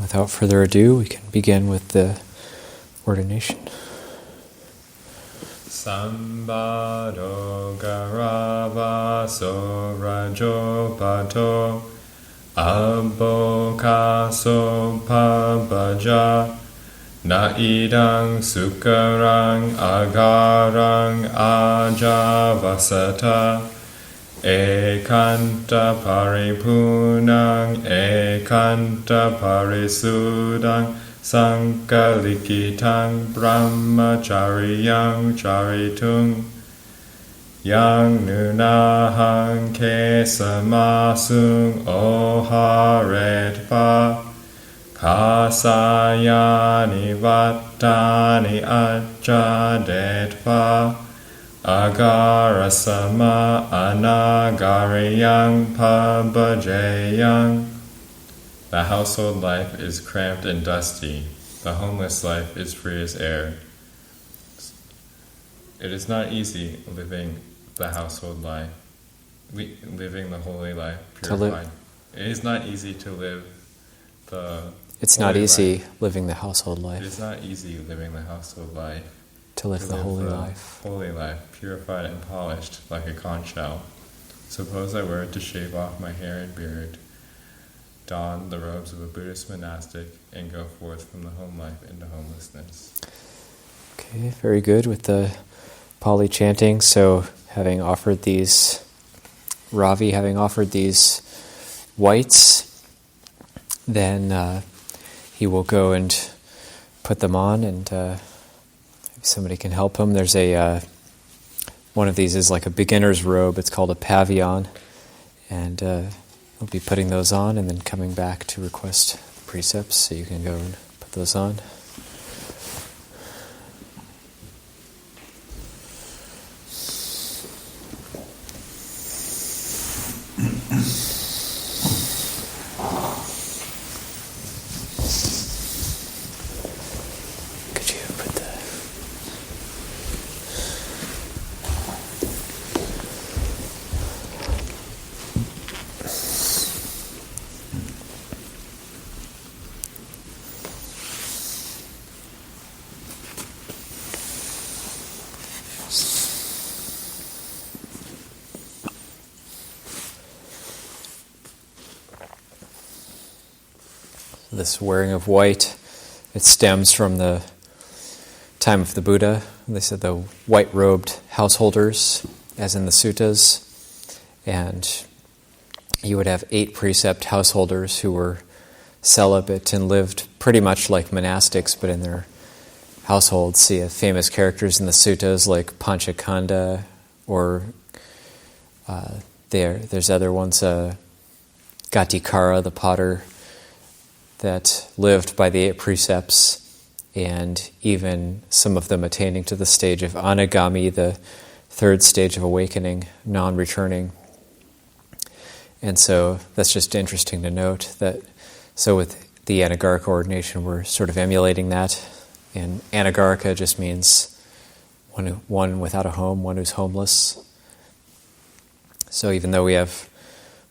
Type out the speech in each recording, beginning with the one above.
without further ado, we can begin with the ordination. Sambado garavaso rajopato abokaso pabaja na idang sukarang agarang ajavasata ekanta paripunang ekanta parisudang Sankalikitang brahmachariyang charitung yang nunahang kesamasung oharetpa kasayani vattani ajadetpa agarasama anagariyang pabajayang. The household life is cramped and dusty. The homeless life is free as air. It is not easy living the household life, living the holy life, purified. It is not easy to live the It's not easy living the household life. It is not easy living the household life. To live the holy life. Holy life, purified and polished like a conch shell. Suppose I were to shave off my hair and beard, don the robes of a Buddhist monastic, and go forth from the home life into homelessness. Okay, very good with the Pali chanting. So Ravi having offered these whites, then he will go and put them on, and maybe somebody can help him. There's one of these is like a beginner's robe. It's called a pavillon, and we'll be putting those on and then coming back to request precepts, so you can go and put those on. Could you put this wearing of white, it stems from the time of the Buddha. They said the white-robed householders, as in the suttas, and you would have 8 precept householders who were celibate and lived pretty much like monastics, but in their households. See famous characters in the suttas like Panchakanda, or there's other ones, Gatikara, the potter, that lived by the 8 precepts, and even some of them attaining to the stage of anagami, the 3rd stage of awakening, non-returning. And so that's just interesting to note that. So with the Anagarika Ordination, we're sort of emulating that. And Anagarika just means one without a home, one who's homeless. So even though we have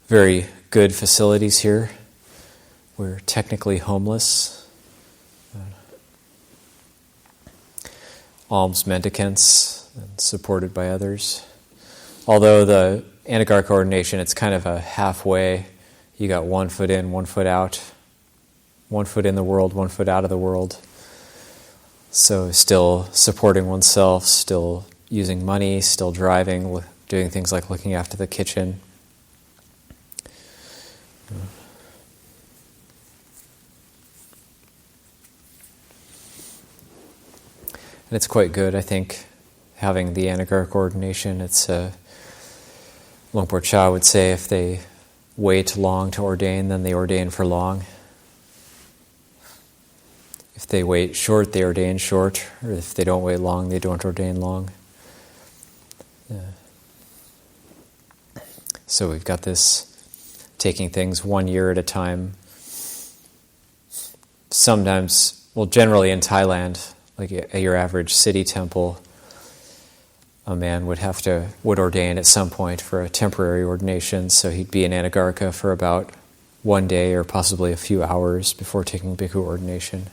very good facilities here, we're technically homeless. Alms mendicants, and supported by others. Although the Anagarika Ordination, it's kind of a halfway. You got 1 foot in, 1 foot out. 1 foot in the world, 1 foot out of the world. So still supporting oneself, still using money, still driving, doing things like looking after the kitchen. And it's quite good, I think, having the Anagarika Ordination. It's Luang Por would say if they wait long to ordain, then they ordain for long. If they wait short, they ordain short. Or if they don't wait long, they don't ordain long. So we've got this taking things 1 year at a time. Sometimes, generally in Thailand, like at your average city temple, a man would ordain at some point for a temporary ordination, so he'd be in Anagarika for about one day or possibly a few hours before taking bhikkhu ordination.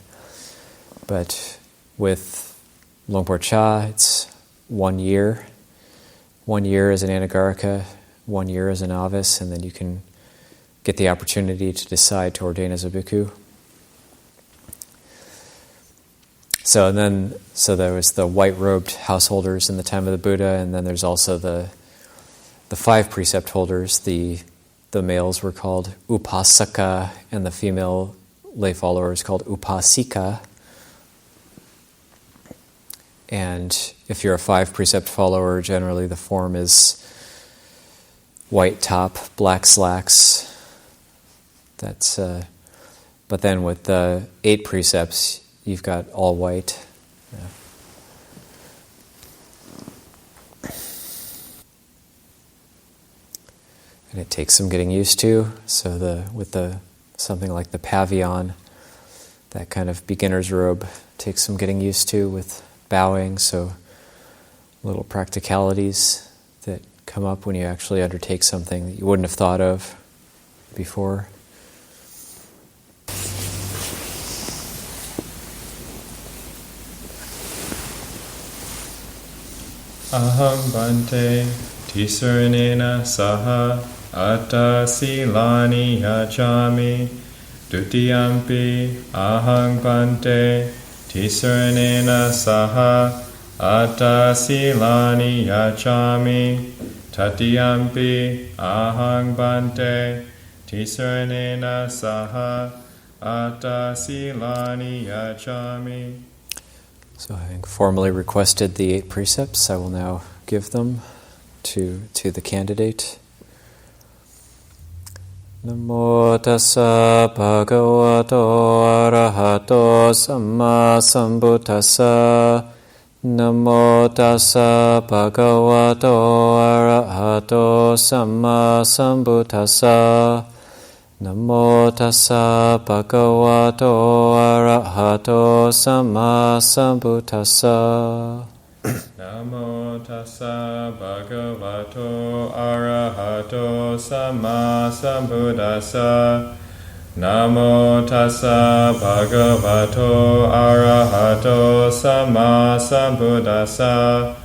But with Longpo Cha, it's 1 year. 1 year as an Anagarika, 1 year as a novice, and then you can get the opportunity to decide to ordain as a bhikkhu. So there was the white-robed householders in the time of the Buddha, and then there's also the 5 precept holders. The males were called upasaka, and the female lay followers called upasika. And if you're a 5 precept follower, generally the form is white top, black slacks. But then with the 8 precepts, you've got all white. Yeah. And it takes some getting used to. So with something like the pavillon, that kind of beginner's robe takes some getting used to with bowing. So little practicalities that come up when you actually undertake something that you wouldn't have thought of before. Aham bante tisaranena saha atta silani yachami dutiyampi aham bante tisaranena saha atta silani yachami tatiyampi aham bante tisaranena saha atta silani yachami. So having formally requested the 8 precepts, I will now give them to the candidate. Namo tassa bhagavato arahato samma sambuddhassa. Namo tassa bhagavato arahato samma sambuddhassa. Namo tassa bhagavato arahato samma sambuddhassa. Namo tassa bhagavato arahato samma sambuddhassa. Namo tassa bhagavato arahato samma sambuddhassa.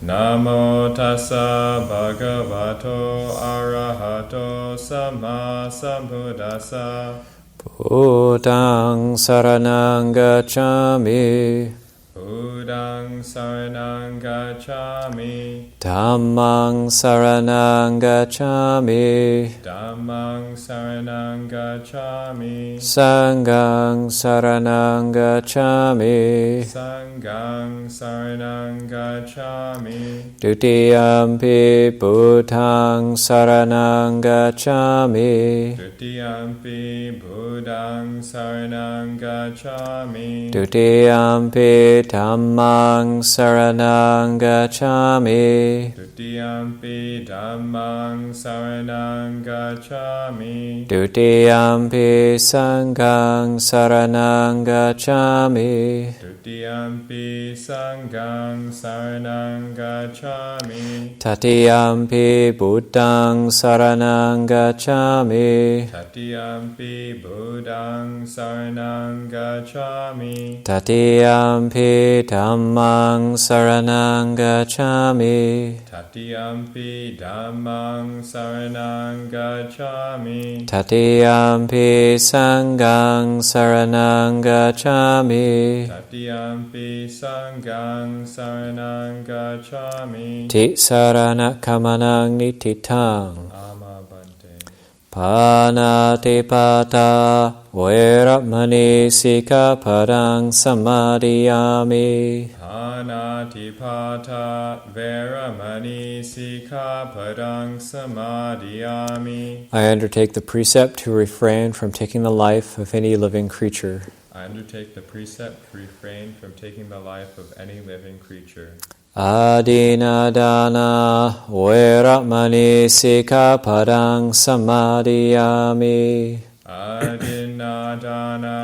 Namo tassa bhagavato arahato samma sambuddhassa. Buddhaṃ saranang gacchami. Buddhaṃ saranang gacchami. Dhammang saranang gacchami. Dhammang saranang gacchami. Sanghang saranang gacchami. Sanghang saranang gacchami. Dutiyampi Buddhaṃ saranang gacchami. Dutiyampi Buddhaṃ saranang gacchami. Dutiyampi Dhammang saranang gacchami. Dutiyampi Dhammang saranang gacchami. Dutiyampi Sanghang saranang gacchami. Dutiyampi Sanghang saranang gacchami. Tatiyampi Buddhaṃ saranang gacchami. Tatiyampi Buddhaṃ saranang gacchami. Tatiyampi Dhammang saranang gacchami. Tatiyampi Dhammang saranang gacchami. Tatiyampi Sanghang saranang gacchami. Tatiyampi Sanghang saranang gacchami. Tisarana kamanang nititang. Panatipata Veramani Sikkhapadang Samadhiyami. Panatipata Veramani Sikkhapadang Samadhiyami. I undertake the precept to refrain from taking the life of any living creature. I undertake the precept to refrain from taking the life of any living creature. Adinadana Veramani Sikkhapadang Samadhiyami. Adinadana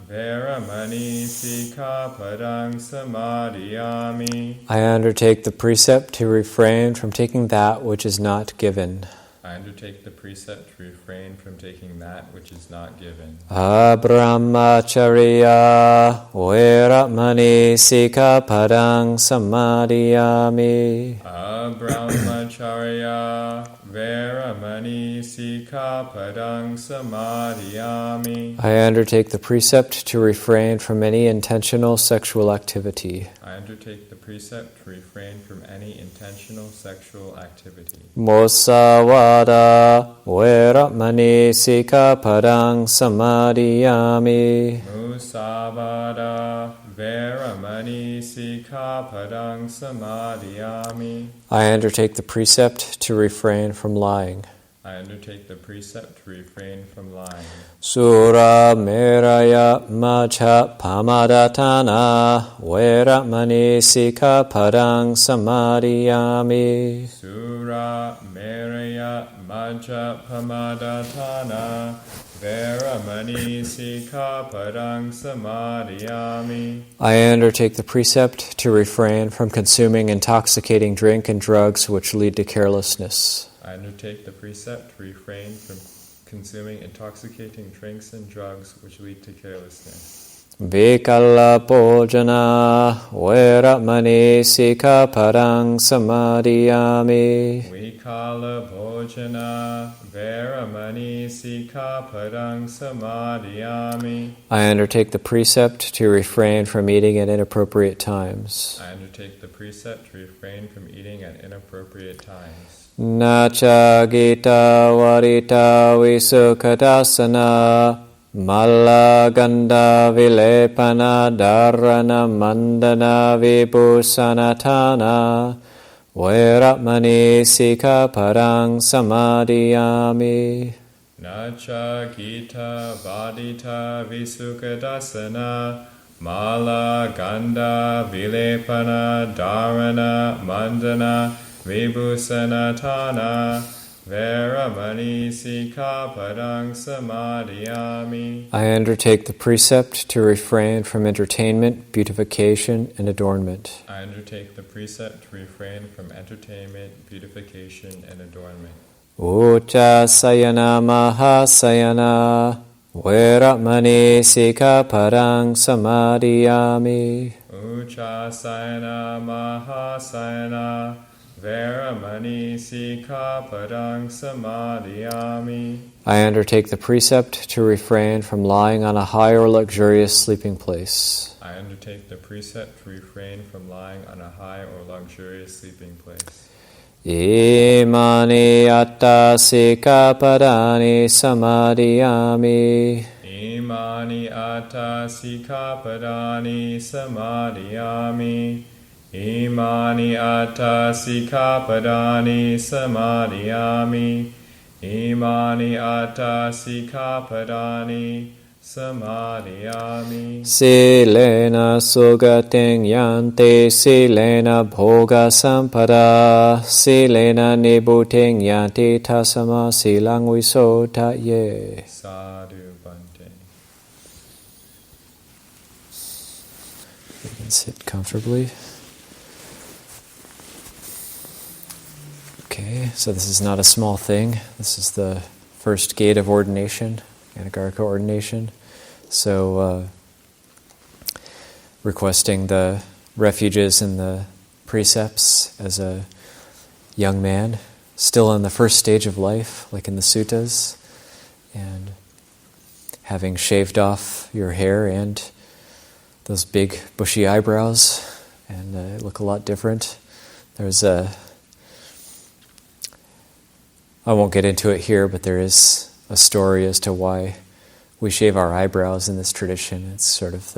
Veramani Sikkhapadang Samadhiyami. I undertake the precept to refrain from taking that which is not given. I I undertake the precept to refrain from taking that which is not given. Abrahmacharya Veramani Sikapadang Samadhiyami. Abrahmacharya Veramani Sikapadang Samadhiyami. I undertake the precept to refrain from any intentional sexual activity. I undertake the precept to refrain from any intentional sexual activity. Musavada Veramani Sikapadang Samadhiyami. Musavada Veramani Sikapadang Samadhiyami. I undertake the precept to refrain from lying. I undertake the precept to refrain from lying. Sura Meraya Macha Pamadatana Veramani Sikapadang Samadhiyami. Sura Meraya Macha Pamadatana Veramani Sikapadang Samadhiyami. I undertake the precept to refrain from consuming intoxicating drink and drugs which lead to carelessness. I undertake the precept to refrain from consuming intoxicating drinks and drugs which lead to carelessness. Vikala Bhojana Veramani Sikapadang Samadhiyami. Vikala Bhojana Veramani Sikapadang Samadhiyami. I undertake the precept to refrain from eating at inappropriate times. I undertake the precept to refrain from eating at inappropriate times. Nacha Gita Varita Visukadasana Malla Ganda Vilepana Dharana Mandana Vibhusanatana Veramani Sikapadang Samadhiyami. Nacha Gita Vadita Visukadasana Mala Ganda Vilepana Dharana Mandana Vibhusanatana Veramani Sikapadang Samadhiyami. I undertake the precept to refrain from entertainment, beautification, and adornment. I undertake the precept to refrain from entertainment, beautification, and adornment. Ucha Sayana Mahasayana Veramani Sikapadang Samadhiyami. Ucha Sayana Mahasayana Veramani Sikapadang Samadhiyami. I undertake the precept to refrain from lying on a high or luxurious sleeping place. I undertake the precept to refrain from lying on a high or luxurious sleeping place. Imani atta sikapadani samadhiyami. Imani atta sikapadani samadhiyami. Imani atta sikapadani samadhiyami. Imani atta sikapadani samadhiyami. Silena sugating yante silena bhoga sampada. Silena nibuting yanti tasama silang visota ye. Sadhu Bhante. You can sit comfortably. Okay, so this is not a small thing. This is the first gate of ordination, Anagarika Ordination. So, requesting the refuges and the precepts as a young man, still in the first stage of life, like in the suttas, and having shaved off your hair and those big bushy eyebrows, and look a lot different. There's I won't get into it here, but there is a story as to why we shave our eyebrows in this tradition. It's sort of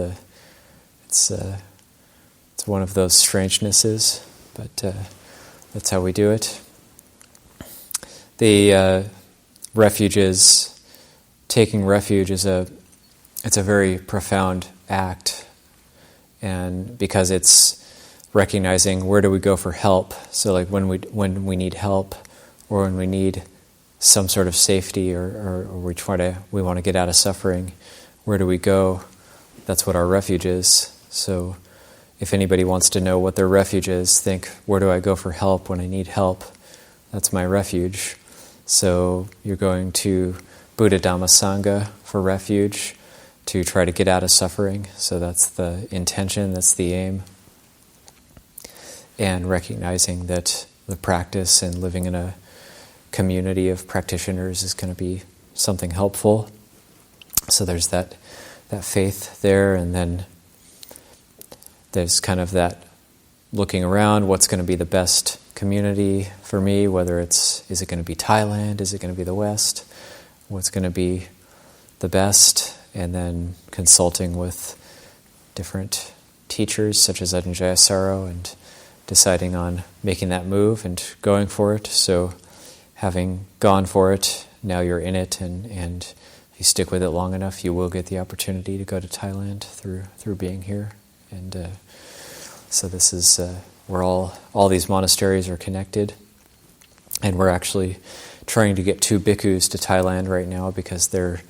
it's one of those strangenesses, but that's how we do it. The refuges, taking refuge it's a very profound act, and because it's recognizing where do we go for help. So like when we need help, or when we need some sort of safety, or we want to get out of suffering, where do we go? That's what our refuge is. So if anybody wants to know what their refuge is, think, where do I go for help when I need help? That's my refuge. So you're going to Buddha Dhamma Sangha for refuge to try to get out of suffering. So that's the intention, that's the aim. And recognizing that the practice and living in a community of practitioners is going to be something helpful. So there's that faith there, and then there's kind of that looking around, what's going to be the best community for me, whether is it going to be Thailand, is it going to be the West, what's going to be the best, and then consulting with different teachers such as Ajahn Ñāṇiko and deciding on making that move and going for it. So having gone for it, now you're in it, and if you stick with it long enough, you will get the opportunity to go to Thailand through being here. And so this is where all these monasteries are connected. And we're actually trying to get 2 bhikkhus to Thailand right now because their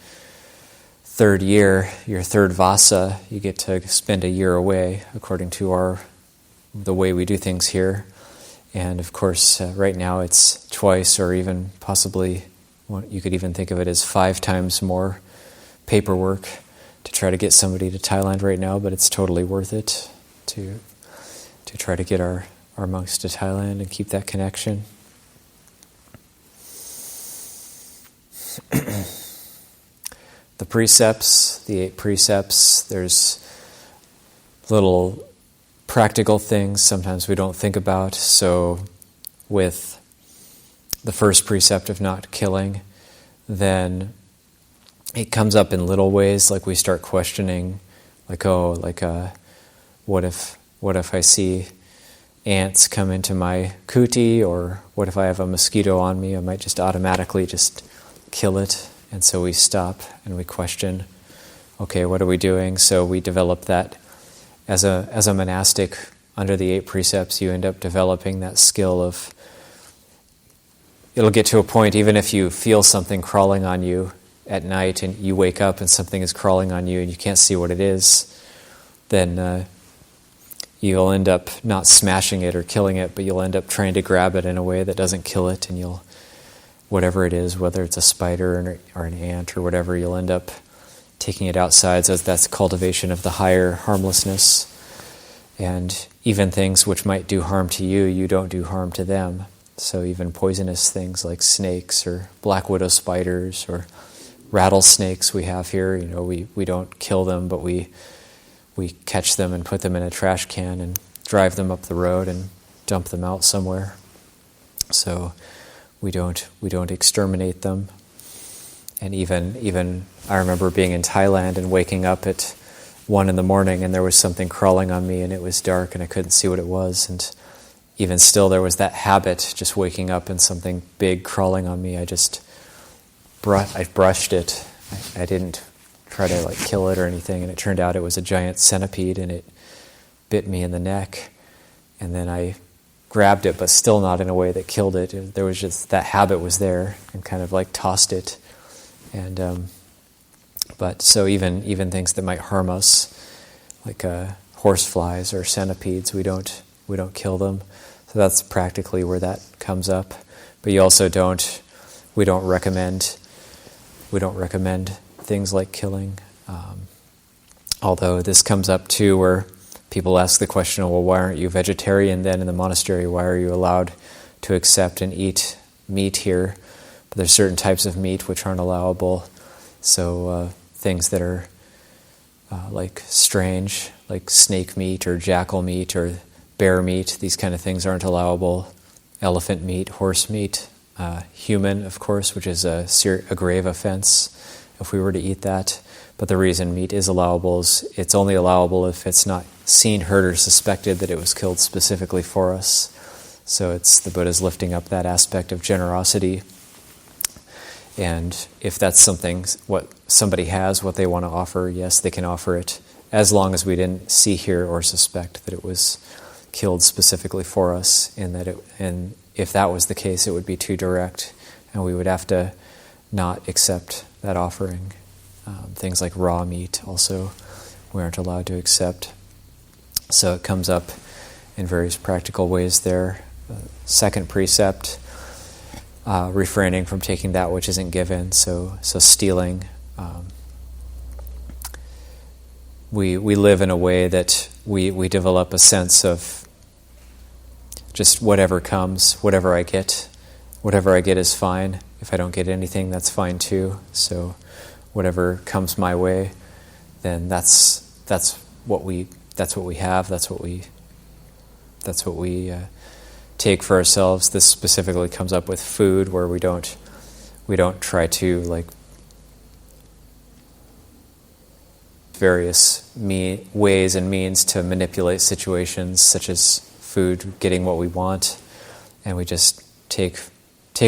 third year, your third vasa, you get to spend a year away according to the way we do things here. And of course, right now it's twice, or even possibly, you could even think of it as 5 times more paperwork to try to get somebody to Thailand right now, but it's totally worth it to try to get our monks to Thailand and keep that connection. The precepts, the 8 precepts, there's little practical things sometimes we don't think about. So with the first precept of not killing, then it comes up in little ways, like we start questioning, what if I see ants come into my kuti, or what if I have a mosquito on me? I might just automatically just kill it. And so we stop and we question, okay, what are we doing? So we develop that as a monastic. Under the 8 precepts, you end up developing that skill of, it'll get to a point, even if you feel something crawling on you at night and you wake up and something is crawling on you and you can't see what it is, then you'll end up not smashing it or killing it, but you'll end up trying to grab it in a way that doesn't kill it, and you'll, whatever it is, whether it's a spider or an ant or whatever, you'll end up taking it outside. So that's cultivation of the higher harmlessness. And even things which might do harm to you, you don't do harm to them. So even poisonous things like snakes or black widow spiders or rattlesnakes we have here, we don't kill them, but we catch them and put them in a trash can and drive them up the road and dump them out somewhere. So we don't exterminate them. And even I remember being in Thailand and waking up at 1 a.m. and there was something crawling on me and it was dark and I couldn't see what it was, and even still there was that habit, just waking up and something big crawling on me. I brushed it. I didn't try to kill it or anything, and it turned out it was a giant centipede and it bit me in the neck, and then I grabbed it, but still not in a way that killed it. There was just, that habit was there, and kind of tossed it. And but so even things that might harm us, like horse flies or centipedes, we don't kill them. So that's practically where that comes up. But you also we don't recommend things like killing. Although this comes up too, where people ask the question, well, why aren't you vegetarian then in the monastery? Why are you allowed to accept and eat meat here? But there's certain types of meat which aren't allowable. So things that are strange, like snake meat or jackal meat or bear meat, these kind of things aren't allowable. Elephant meat, horse meat, human, of course, which is a grave offense if we were to eat that. But the reason meat is allowable is it's only allowable if it's not seen, heard, or suspected that it was killed specifically for us. So it's the Buddha's lifting up that aspect of generosity. And if that's something, what somebody has, what they want to offer, yes, they can offer it, as long as we didn't see, hear, or suspect that it was killed specifically for us. And if that was the case, it would be too direct, and we would have to not accept that offering. Things like raw meat also we aren't allowed to accept. So it comes up in various practical ways there. Second precept, refraining from taking that which isn't given, so stealing. We live in a way that we develop a sense of just whatever comes, whatever I get is fine. If I don't get anything, that's fine too. So whatever comes my way, then that's what we have. That's what we take for ourselves. This specifically comes up with food, where we don't try to like various ways and means to manipulate situations, such as food, getting what we want, and we just take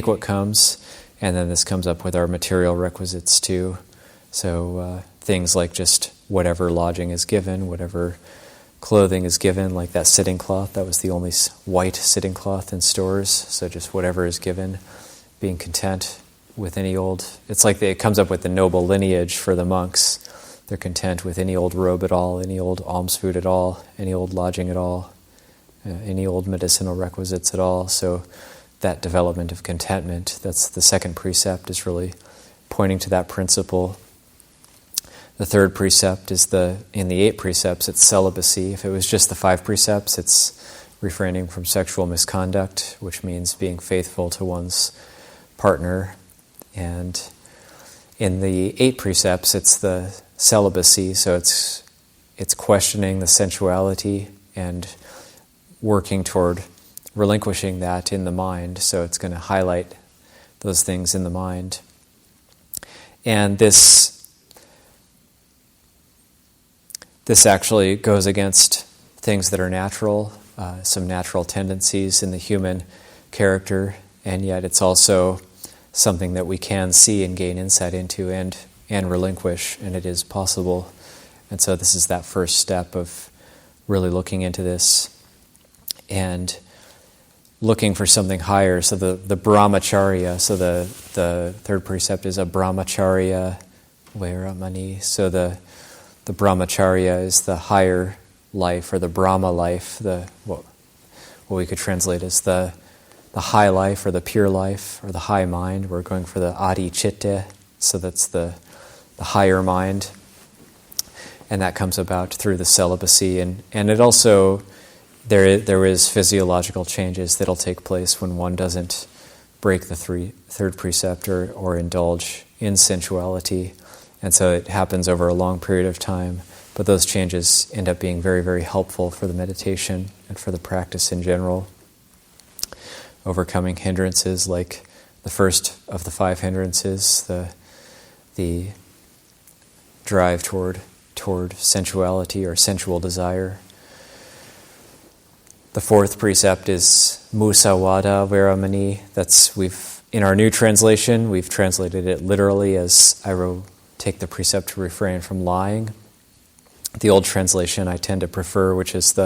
what comes. And then this comes up with our material requisites too. So things like just whatever lodging is given, whatever clothing is given, like that sitting cloth. That was the only white sitting cloth in stores. So just whatever is given, being content with any old. It's like it comes up with the noble lineage for the monks. They're content with any old robe at all, any old alms food at all, any old lodging at all, any old medicinal requisites at all. So that development of contentment, that's the second precept, is really pointing to that principle. The third precept is in the 8 precepts, it's celibacy. If it was just the 5 precepts, it's refraining from sexual misconduct, which means being faithful to one's partner. And in the 8 precepts, it's the celibacy, so it's questioning the sensuality and working toward relinquishing that in the mind. So it's going to highlight those things in the mind. And this actually goes against things that are natural, some natural tendencies in the human character, and yet it's also something that we can see and gain insight into and relinquish, and it is possible. And so this is that first step of really looking into this and looking for something higher. So the brahmacharya, so the third precept is a brahmacharya veramani. So the brahmacharya is the higher life, or the Brahma life, what we could translate as the high life, or the pure life, or the high mind. We're going for the adi chitte, so that's the higher mind. And that comes about through the celibacy. And it also, there is physiological changes that'll take place when one doesn't break the third precept or indulge in sensuality. And so it happens over a long period of time. But those changes end up being very, very helpful for the meditation and for the practice in general. Overcoming hindrances like the first of the 5 hindrances, the drive toward sensuality or sensual desire. The 4th precept is musawada veramani. In our new translation, we've translated it literally as I will take the precept to refrain from lying. The old translation I tend to prefer, which is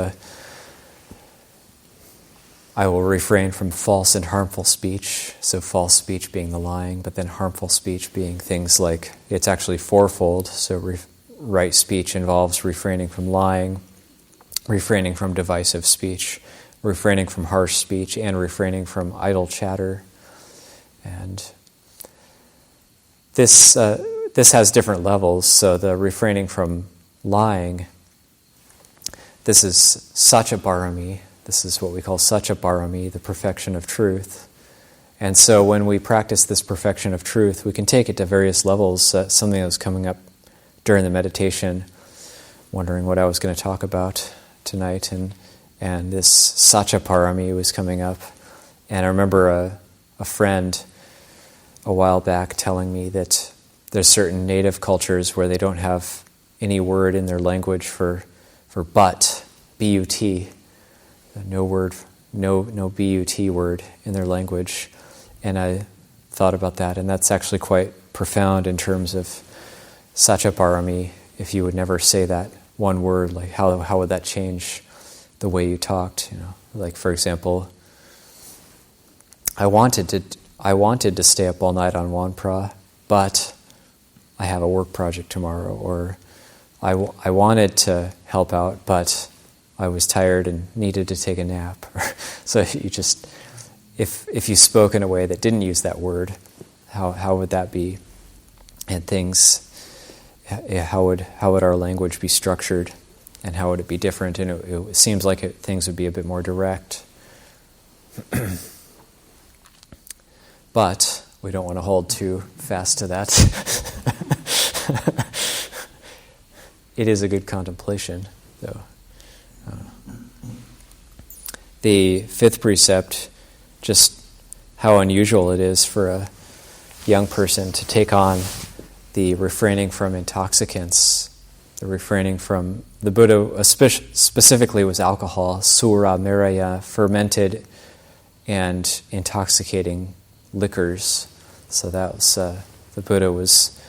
I will refrain from false and harmful speech. So false speech being the lying, but then harmful speech being things like, it's actually fourfold. So right speech involves refraining from lying, refraining from divisive speech, refraining from harsh speech, and refraining from idle chatter. And this has different levels. So the refraining from lying, this is sachaparami. This is what we call sachaparami, the perfection of truth. And so when we practice this perfection of truth, we can take it to various levels. Something that was coming up during the meditation, wondering what I was going to talk about tonight, and this sachaparami was coming up. And I remember a friend a while back telling me that there's certain native cultures where they don't have any word in their language for but, B-U-T. No word, no B-U-T word in their language. And I thought about that, and that's actually quite profound in terms of sachaparami. If you would never say that one word, like how would that change the way you talked? Like for example, I wanted to stay up all night on Wanpra, but I have a work project tomorrow. Or I wanted to help out, but I was tired and needed to take a nap. So if you spoke in a way that didn't use that word, how would that be? And things, how would our language be structured, and how would it be different? And it seems like things would be a bit more direct. But we don't want to hold too fast to that. It is a good contemplation, though. The fifth precept, just how unusual it is for a young person to take on the refraining from intoxicants, the refraining from, the Buddha specifically was alcohol, sura miraya, fermented and intoxicating liquors. So that was, the Buddha was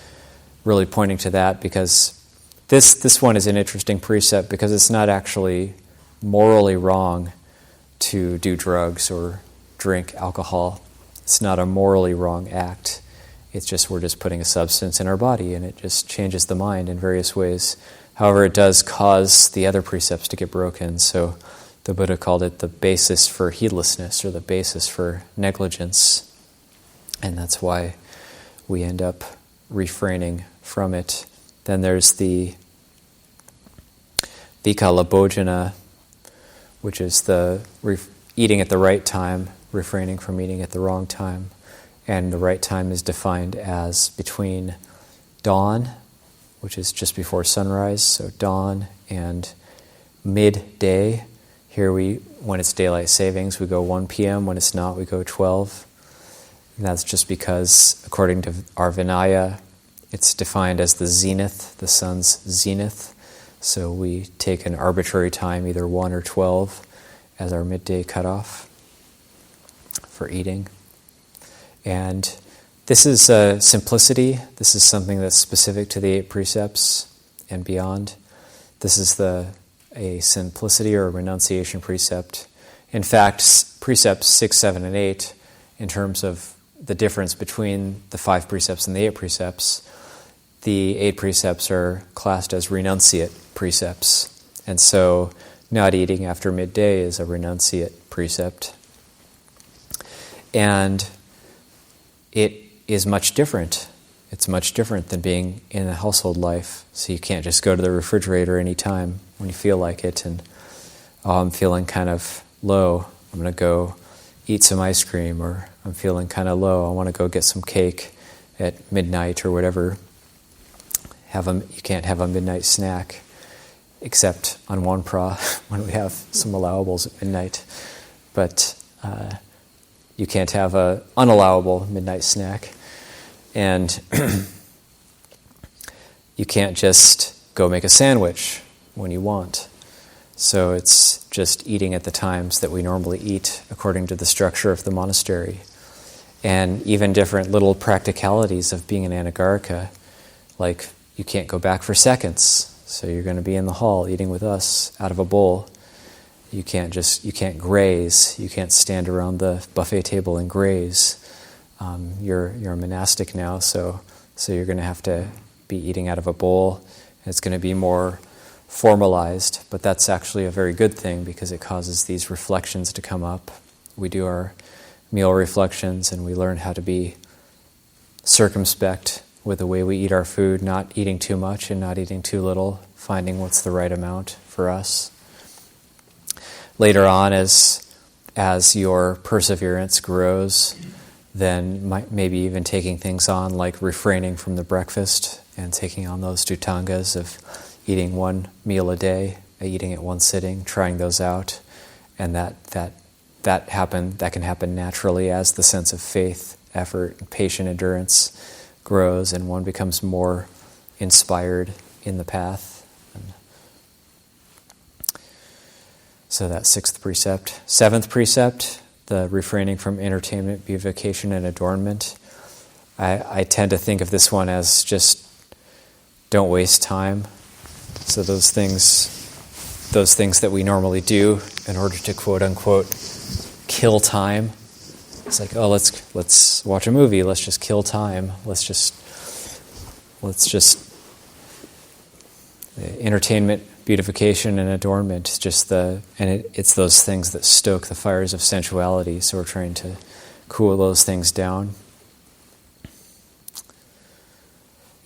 really pointing to that, because this one is an interesting precept because it's not actually morally wrong to do drugs or drink alcohol. It's not a morally wrong act. It's just, we're just putting a substance in our body, and it just changes the mind in various ways. However, it does cause the other precepts to get broken. So the Buddha called it the basis for heedlessness, or the basis for negligence. And that's why we end up refraining from it. Then there's the vikala bhojana, which is the eating at the right time, refraining from eating at the wrong time. And the right time is defined as between dawn, which is just before sunrise, so dawn, and midday. Here when it's daylight savings, we go 1 p.m. When it's not, we go 12. And that's just because, according to our Vinaya, it's defined as the zenith, the sun's zenith. So we take an arbitrary time, either 1 or 12, as our midday cutoff for eating. And this is simplicity. This is something that's specific to the 8 precepts and beyond. This is a simplicity or a renunciation precept. In fact, precepts 6, 7, and 8, in terms of the difference between the 5 precepts and the 8 precepts, the 8 precepts are classed as renunciate precepts. And so not eating after midday is a renunciate precept. And it is much different. It's much different than being in a household life. So you can't just go to the refrigerator anytime when you feel like it and, I'm feeling kind of low, I'm going to go eat some ice cream, or I'm feeling kind of low, I want to go get some cake at midnight or whatever. You can't have a midnight snack, except on one pra when we have some allowables at midnight. But you can't have an unallowable midnight snack. And you can't just go make a sandwich when you want. So it's just eating at the times that we normally eat according to the structure of the monastery. And even different little practicalities of being an Anagarika, like you can't go back for seconds. So you're going to be in the hall eating with us out of a bowl. You can't graze. You can't stand around the buffet table and graze. You're a monastic now, so you're going to have to be eating out of a bowl. It's going to be more formalized, but that's actually a very good thing because it causes these reflections to come up. We do our meal reflections, and we learn how to be circumspect with the way we eat our food, not eating too much and not eating too little, finding what's the right amount for us. Later on, as your perseverance grows, then maybe even taking things on like refraining from the breakfast and taking on those dhutangas of eating one meal a day, eating at one sitting, trying those out, and that can happen naturally as the sense of faith, effort, and patient endurance grows, and one becomes more inspired in the path. So that's 6th precept. 7th precept, the refraining from entertainment, beautification, and adornment. I tend to think of this one as just don't waste time. So those things that we normally do in order to quote unquote kill time. It's like, oh, let's watch a movie. Let's just kill time. Let's just entertainment, beautification and adornment. It's those things that stoke the fires of sensuality. So we're trying to cool those things down.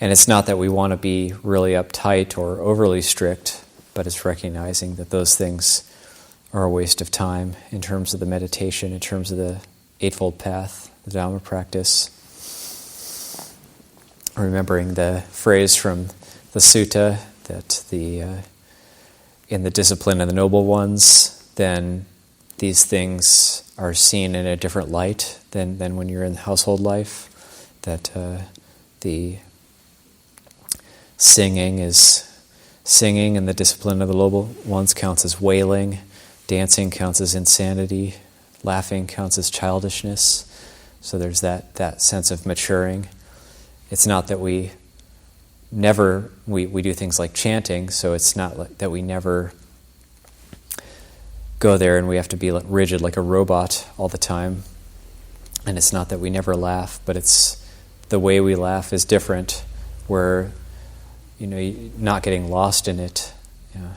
And it's not that we want to be really uptight or overly strict, but it's recognizing that those things are a waste of time in terms of the meditation, in terms of the Eightfold Path, the Dhamma practice. Remembering the phrase from the sutta that in the discipline of the noble ones, then these things are seen in a different light than when you're in household life. That the singing in the discipline of the noble ones counts as wailing, dancing counts as insanity, laughing counts as childishness. So there's that sense of maturing. It's not that we do things like chanting, so it's not like that we never go there and we have to be rigid like a robot all the time. And it's not that we never laugh, but it's the way we laugh is different, where not getting lost in it. Yeah.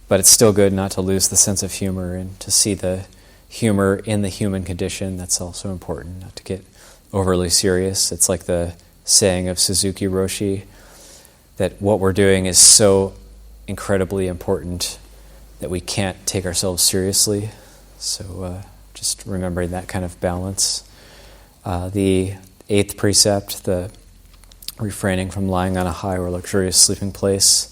But it's still good not to lose the sense of humor and to see the humor in the human condition. That's also important, not to get overly serious. It's like the saying of Suzuki Roshi that what we're doing is so incredibly important that we can't take ourselves seriously. So just remembering that kind of balance. The 8th precept, the refraining from lying on a high or luxurious sleeping place.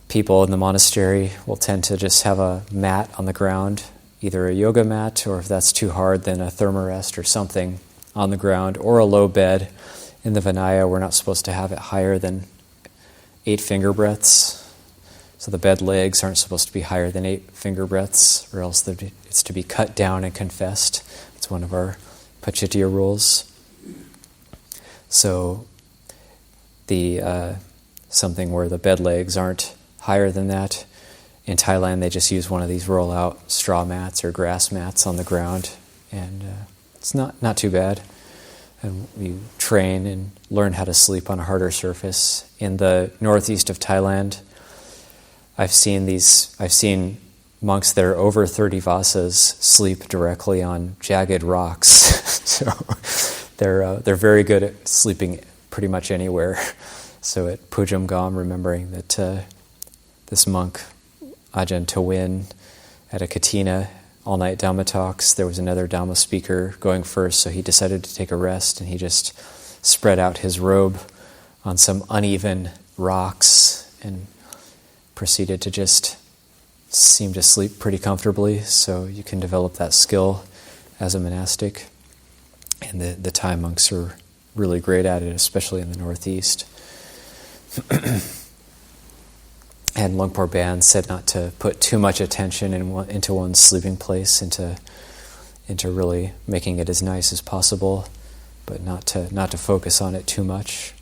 People in the monastery will tend to just have a mat on the ground, either a yoga mat, or if that's too hard, then a thermarest or something on the ground, or a low bed. In the Vinaya, we're not supposed to have it higher than 8 finger breadths. So the bed legs aren't supposed to be higher than 8 finger breadths, or else it's to be cut down and confessed. It's one of our Pachitya rules. So something where the bed legs aren't higher than that. In Thailand, they just use one of these roll-out straw mats or grass mats on the ground, and it's not too bad. And you train and learn how to sleep on a harder surface. In the northeast of Thailand, I've seen monks that are over 30 vasas sleep directly on jagged rocks. So they're very good at sleeping pretty much anywhere. So at Pujam Gom, remembering that this monk, Ajahn Tawin, at a Katina all-night Dhamma talks, there was another Dhamma speaker going first, so he decided to take a rest, and he just spread out his robe on some uneven rocks and proceeded to just seem to sleep pretty comfortably. So you can develop that skill as a monastic. And the Thai monks are really great at it, especially in the Northeast. And Lungpor Ban said not to put too much attention into one's sleeping place, into really making it as nice as possible, but not to focus on it too much.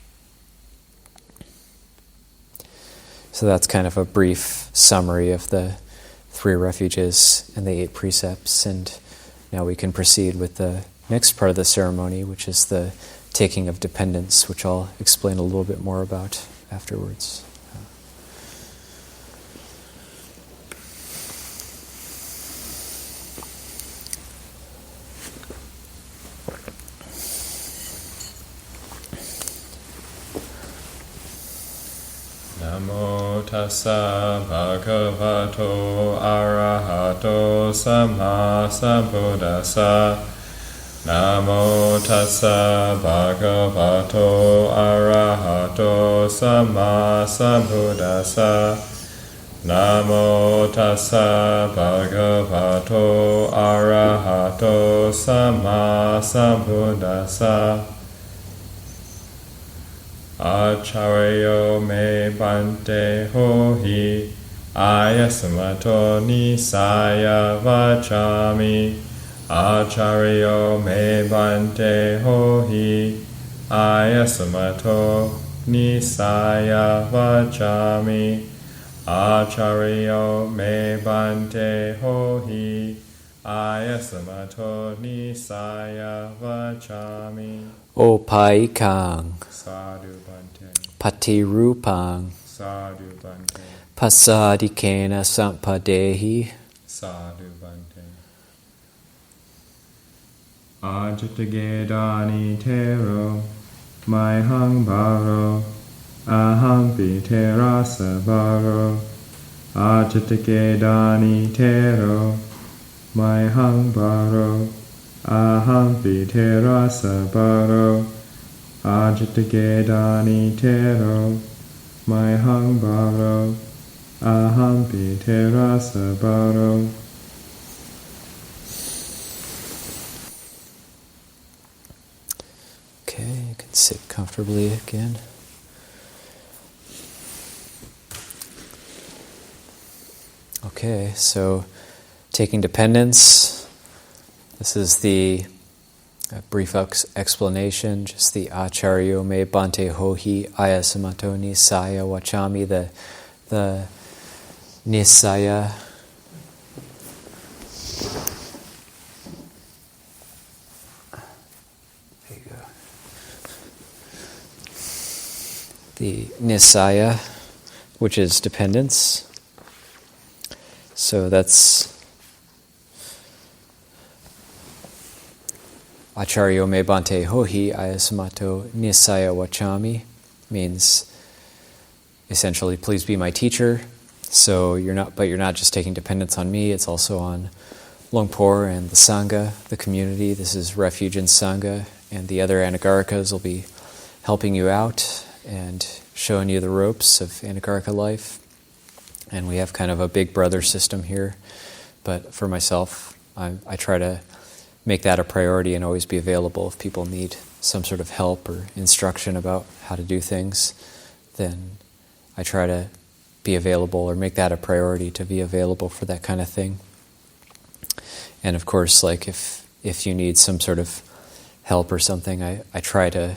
So that's kind of a brief summary of the 3 refuges and the 8 precepts, and now we can proceed with the next part of the ceremony, which is the taking of dependence, which I'll explain a little bit more about afterwards. Namo tassa bhagavato arahato samma sambuddhassa. Namo tassa bhagavato arahato samma sambuddhassa. Namo tassa bhagavato arahato samma sambuddhassa. Acharyo me bante hohi ayasamato nisaya vachami. Acharyo me bante hohi ayasamato nisaya vachami. Acharyo me bante hohi ayasamato nisaya vachami. Opaikang. Sadhu Bante. patirupang Sadhu Bhante. pasadikena sampadehi Sadhu Bhante. Ajitagedani tero, my hung baro, ahampi terasa baro. Ajitagedani tero, my hung baro, ahampi terasa baro. Ajitagedani tero, my hung baro, ahampi terasa baro. Okay, you can sit comfortably again. Okay, so taking dependence. This is the brief explanation, just the Acharyo me bante hohi ayasamato nisaya wachami, the nisaya. There you go. The nisaya, which is dependence. So that's Acharyo me bante hohi ayasamato nisaya wachami, means essentially, please be my teacher. So you're not just taking dependence on me, it's also on Longpo and the Sangha, the community. This is Refuge and Sangha, and the other Anagarikas will be helping you out and showing you the ropes of Anagarika life. And we have kind of a big brother system here. But for myself, I try to make that a priority and always be available if people need some sort of help or instruction about how to do things. Then I try to be available or make that a priority to be available for that kind of thing. And of course, like if you need some sort of help or something, I try to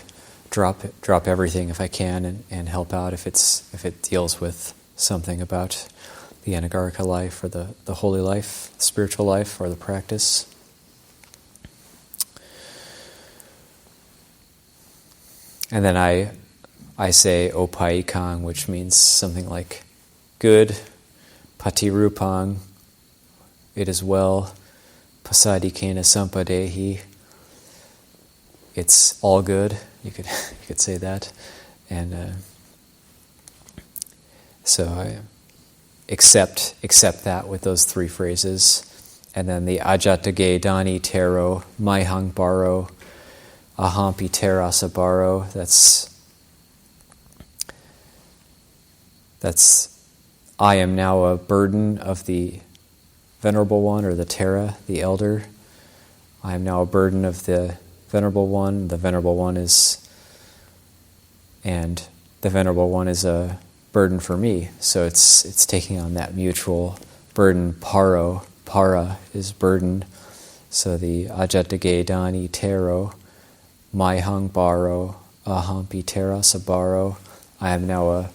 drop everything if I can and help out if it deals with something about the Anagarika life or the holy life, the spiritual life, or the practice. And then I say opaikang, which means something like good, patirupang, it is well, pasadikena sampadehi, it's all good. You could say that, and so I accept that with those three phrases, and then the ajatage dani tero maihang baro ahampi terasa baro. That's I am now a burden of the Venerable One, or the Tera, the Elder. I am now a burden of the Venerable One. The Venerable One is a burden for me. So it's taking on that mutual burden. Para is burden. So the ajatage dani tero, maihang baro, ahampi terasa baro. I am now a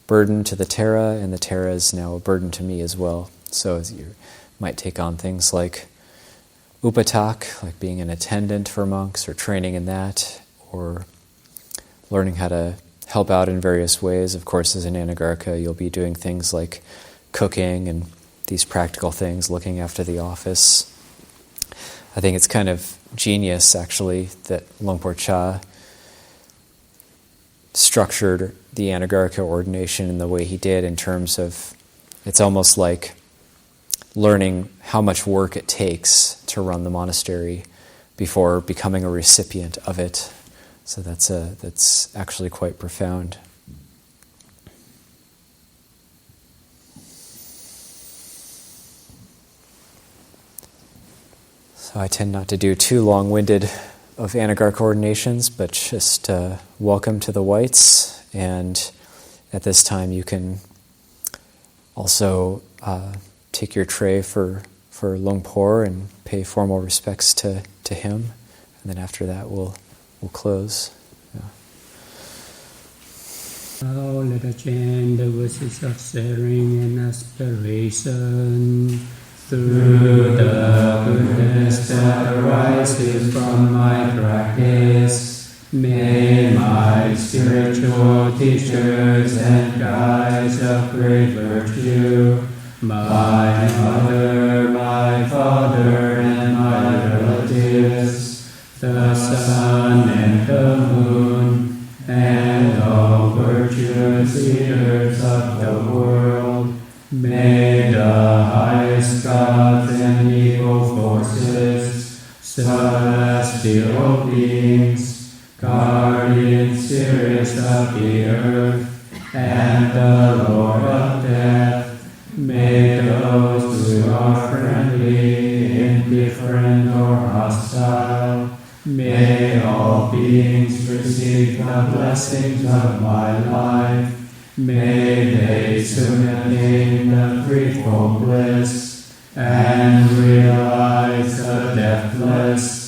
burden to the Tera, and the Tera is now a burden to me as well. So you might take on things like upatak, like being an attendant for monks, or training in that, or learning how to help out in various ways. Of course, as an Anagarika, you'll be doing things like cooking and these practical things, looking after the office. I think it's kind of genius, actually, that Longpo Cha structured the Anagarika ordination in the way he did, in terms of, it's almost like learning how much work it takes to run the monastery before becoming a recipient of it. So that's actually quite profound. So I tend not to do too long-winded of Anagarika ordinations, but just welcome to the whites. And at this time you can also take your tray for Longpo and pay formal respects to him. And then after that we'll close. Now let us chant the verses of sharing and aspiration through the goodness that arises from my practice. May my spiritual teachers and guides of great virtue, my mother, my father, and my relatives, the sun and the moon, and all virtuous leaders of the world, may the highest gods and evil forces, celestial beings, guardian spirits of the earth, and the Lord of death, may those who are friendly, indifferent, or hostile, may all beings receive the blessings of my life. May they soon attain the threefold bliss and realize the deathless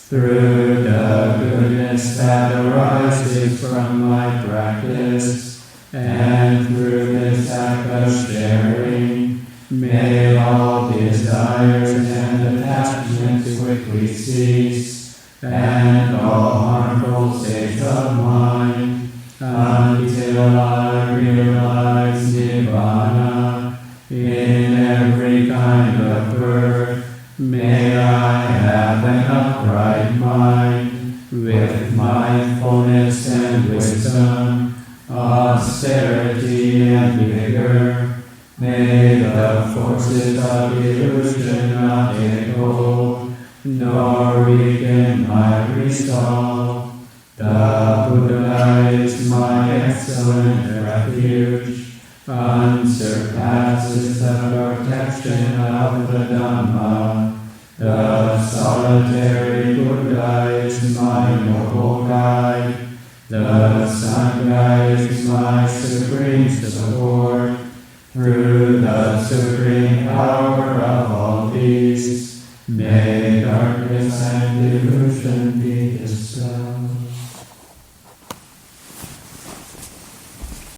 through the goodness that arises from my practice, and through this act of sharing, may all desires and attachments quickly cease, and all harmful states of mind, until I realize Nibbana in every kind of birth. May I have an upright mind, with mindfulness and wisdom, austerity and vigor. May the forces of illusion not take hold, nor weaken my resolve. The Buddha is my excellent refuge, unsurpasses the protection of the Dhamma. The solitary Buddha is my noble guide. The Sangha is my supreme support. Through the supreme power of all these, may darkness and delusion be dispelled.